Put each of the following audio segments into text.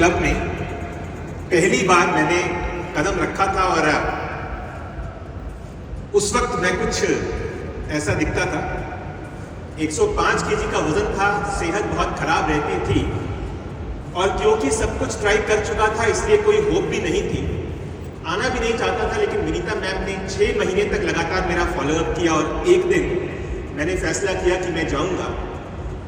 Club में पहली बार मैंने कदम रखा था और उस वक्त मैं कुछ ऐसा दिखता था। 105 केजी का वजन था, सेहत बहुत खराब रहती थी और क्योंकि सब कुछ ट्राई कर चुका था इसलिए कोई होप भी नहीं थी, आना भी नहीं चाहता था। लेकिन विनीता मैम ने 6 महीने तक लगातार मेरा फॉलोअप किया और एक दिन मैंने फैसला किया कि मैं जाऊंगा।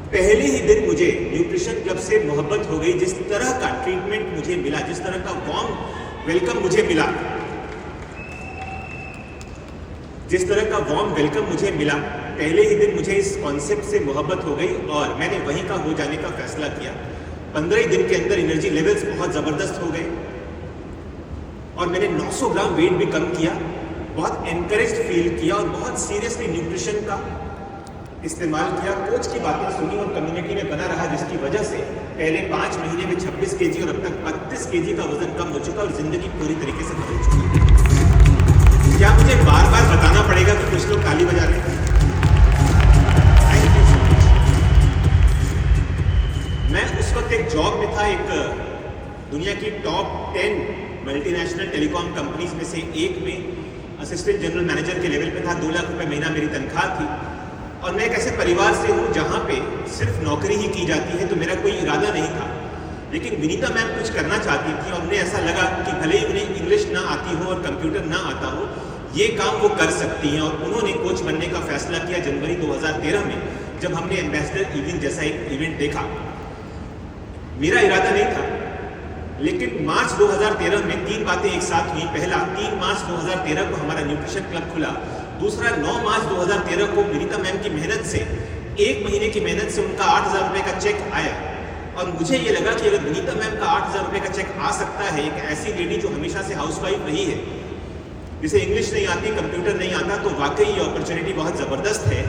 पहले ही दिन मुझे न्यूट्रिशन क्लब से मोहब्बत हो गई। जिस तरह का ट्रीटमेंट मुझे मिला, जिस तरह का वार्म वेलकम मुझे मिला, पहले ही दिन मुझे इस कॉन्सेप्ट से मोहब्बत हो गई और मैंने वहीं का हो जाने का फैसला किया। 15 ही दिन के अंदर एनर्जी लेवल्स बहुत ज़बरदस्त हो गए और मैंने 900 ग्राम वेट भी कम किया। बहुत एनकरेज्ड फील किया और बहुत सीरियसली न्यूट्रिशन का इस्तेमाल किया। कोच की बातें सुनी और कम्युनिटी में बना रहा, जिसकी वजह से पहले 5 महीने में 26 केजी और अब तक 32 केजी का वजन कम हो चुका और जिंदगी पूरी तरीके से बदल चुकी है। क्या मुझे बार बार बताना पड़ेगा कि कुछ लोग ताली बजा रहे हैं? मैं उस वक्त एक जॉब में था, एक दुनिया की टॉप 10 मल्टीनेशनल टेलीकॉम कंपनीज में से एक में असिस्टेंट जनरल मैनेजर के लेवल पे था। 2 लाख रुपए महीना मेरी तनख्वाह थी और मैं एक ऐसे परिवार से हूँ जहाँ पे सिर्फ नौकरी ही की जाती है, तो मेरा कोई इरादा नहीं था। लेकिन विनीता मैम कुछ करना चाहती थी और उन्हें ऐसा लगा कि भले ही उन्हें इंग्लिश ना आती हो और कंप्यूटर ना आता हो, ये काम वो कर सकती हैं और उन्होंने कोच बनने का फैसला किया जनवरी 2013 में, जब हमने एम्बेसडर इवेंट जैसा एक इवेंट देखा। मेरा इरादा नहीं था, लेकिन मार्च 2013 में 3 बातें एक साथ हुई। पहला, 3 मार्च 2013 को हमारा न्यूट्रिशन क्लब खुला। दूसरा, 9 मार्च 2013 को विनीता मैम की मेहनत से, 1 महीने की मेहनत से उनका 8,000 रुपये का चेक आया और मुझे ये लगा कि अगर विनीता मैम का 8,000 रुपये का चेक आ सकता है, एक ऐसी लेडी जो हमेशा से हाउसवाइफ रही है, जिसे इंग्लिश नहीं आती, कंप्यूटर नहीं आता, तो वाकई ये अपॉर्चुनिटी बहुत ज़बरदस्त है।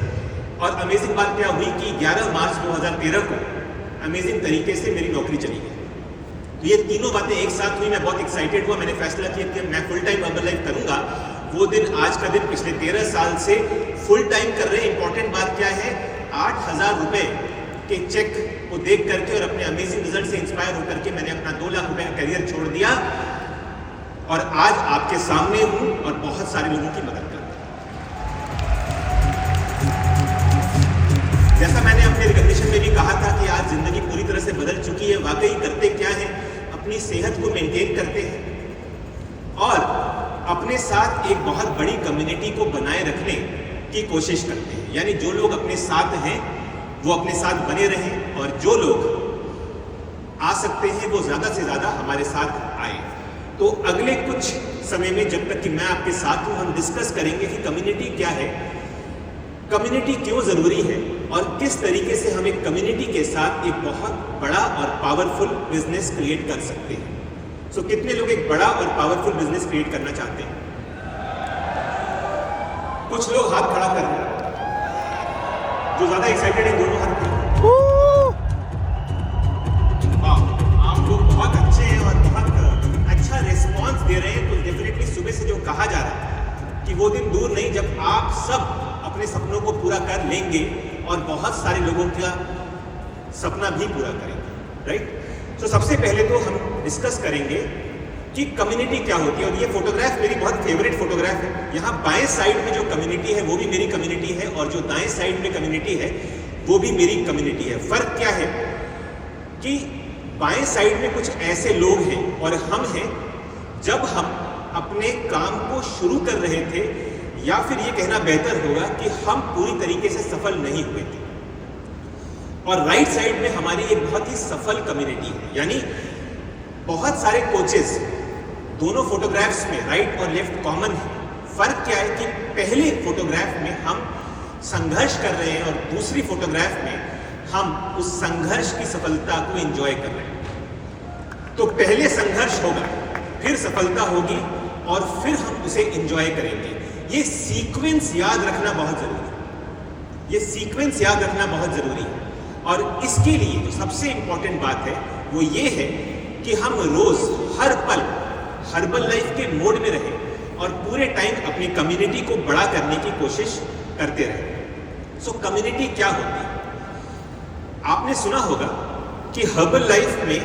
और अमेजिंग बात क्या हुई कि 11 मार्च 2013 को अमेजिंग तरीके से मेरी नौकरी चली गई। तो ये तीनों बातें एक साथ हुई। मैं बहुत एक्साइटेड हुआ। मैंने फैसला किया कि मैं फुल टाइम हर्बल करूंगा। वो दिन, आज का दिन, पिछले 13 साल से फुल टाइम कर रहे हैं। इंपॉर्टेंट बात क्या है, 8,000 रुपए के चेक को देख करके और अपने अमेजिंग रिजल्ट से इंस्पायर होकर के मैंने अपना 2 लाख रुपए का करियर छोड़ दिया और आज आपके सामने हूं और बहुत सारे लोगों की मदद कर रहा हूं। जैसा मैंने अपने रिकग्निशन में भी कहा था कि आज जिंदगी पूरी तरह से बदल चुकी है। वाकई करते क्या है, अपनी सेहत को मेंटेन करते हैं और अपने साथ एक बहुत बड़ी कम्युनिटी को बनाए रखने की कोशिश करते हैं। यानी जो लोग अपने साथ हैं वो अपने साथ बने रहें और जो लोग आ सकते हैं वो ज़्यादा से ज़्यादा हमारे साथ आए। तो अगले कुछ समय में, जब तक कि मैं आपके साथ हूँ, हम डिस्कस करेंगे कि कम्युनिटी क्या है, कम्युनिटी क्यों ज़रूरी है और किस तरीके से हम एक कम्युनिटी के साथ एक बहुत बड़ा और पावरफुल बिजनेस क्रिएट कर सकते हैं। सो कितने लोग एक बड़ा और पावरफुल बिजनेस क्रिएट करना चाहते हैं? कुछ लोग हाथ खड़ा कर रहे हैं। जो ज्यादा एक्साइटेड है दोनों हाथ खड़ा। आप लोग बहुत अच्छे हैं और बहुत अच्छा रिस्पॉन्स दे रहे हैं। तो डेफिनेटली सुबह से जो कहा जा रहा है कि वो दिन दूर नहीं जब आप सब अपने सपनों को पूरा कर लेंगे और बहुत सारे लोगों का सपना भी पूरा करेंगे, राइट? तो सबसे पहले तो हम डिस्कस करेंगे कि कम्युनिटी क्या होती है। और ये फोटोग्राफ मेरी बहुत फेवरेट फोटोग्राफ है। यहाँ बाएं साइड में जो कम्युनिटी है वो भी मेरी कम्युनिटी है और जो दाएं साइड में कम्युनिटी है वो भी मेरी कम्युनिटी है। फर्क क्या है कि बाएं साइड में कुछ ऐसे लोग हैं और हम हैं जब हम अपने काम को शुरू कर रहे थे, या फिर ये कहना बेहतर होगा कि हम पूरी तरीके से सफल नहीं हुए थे। और राइट साइड में हमारी एक बहुत ही सफल कम्युनिटी है। यानी बहुत सारे कोचेस, दोनों फोटोग्राफ्स में राइट और लेफ्ट कॉमन है। फर्क क्या है कि पहले फोटोग्राफ में हम संघर्ष कर रहे हैं और दूसरी फोटोग्राफ में हम उस संघर्ष की सफलता को एंजॉय कर रहे हैं। तो पहले संघर्ष होगा, फिर सफलता होगी और फिर हम उसे एंजॉय करेंगे। ये सीक्वेंस याद रखना बहुत जरूरी है। ये सीक्वेंस याद रखना बहुत जरूरी है और इसके लिए जो सबसे इंपॉर्टेंट बात है वो ये है कि हम रोज हर पल हर्बल लाइफ के मोड में रहें और पूरे टाइम अपनी कम्युनिटी को बड़ा करने की कोशिश करते रहें। सो कम्युनिटी क्या होती है? आपने सुना होगा कि हर्बल लाइफ में